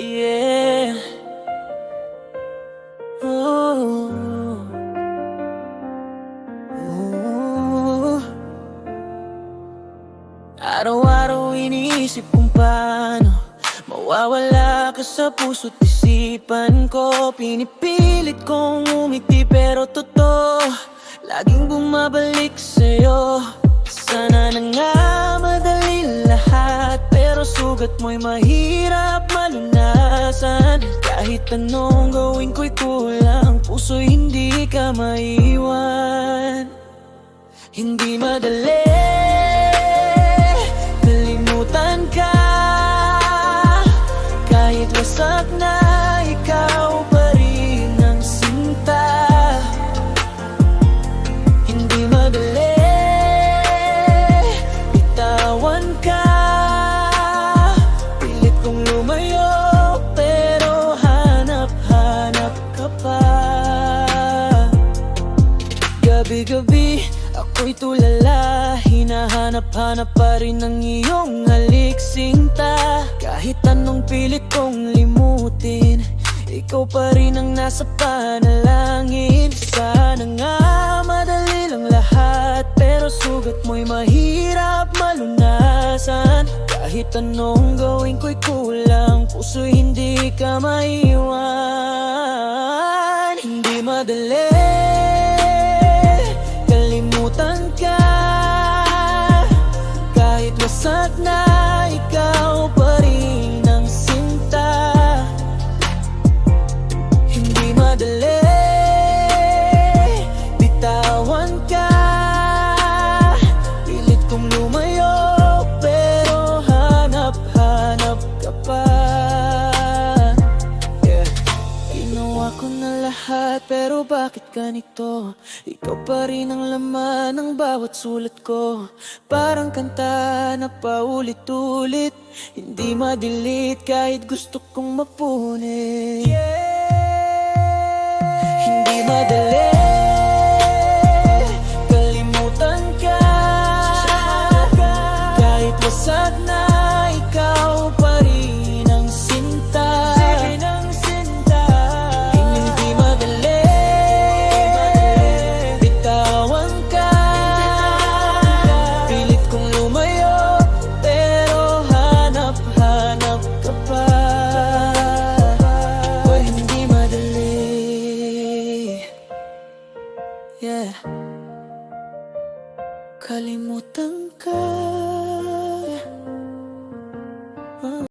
Yeah. Ooh. Ooh. Araw-araw iniisip kung paano mawawala ka sa puso't isipan ko. Pinipilit kong umiti pero totoo, laging bumabalik sa'yo. Sana na nga madali lahat, pero sugat mo'y mahirap malunasan. Kahit anong gawin ko'y kulang, puso'y hindi ka maiwan. Hindi madali kalimutan ka, kahit wasak na ikaw pa rin ang sinta. Hindi madali bitawan ka, pilit kong lumayo pero hanap-hanap ka pa. Gabi-gabi ako'y tulala, hinahanap-hanap pa rin ang iyong halik sinta. Kahit anong pilit kong limutin, ikaw pa rin ang nasa panalangin. Sana nga madali lang lahat, pero sugat mo'y mahirap malunasan. Kahit anong gawin ko'y kulang, puso'y hindi ka maiwan. Hindi madali kalimutan ka, kahit wasak na ikaw pa rin ang sinta. Hindi madali bitawan ka, pilit kong lumayo pero hanap-hanap ka pa. Ginawa ko na lahat pero bakit ganito? Ikaw pa rin ang laman ng bawat sulat ko. Parang kanta na paulit-ulit, hindi ma-delete kahit gusto kong mapunit. Hindi madali kalimutan ka, kahit wasak na ikaw pa rin ang sinta. Hindi madali bitawan ka, pilit kong lumayo pero hanap-hanap ka pa. Boy, hindi madali. Yeah. Kalimutan ka.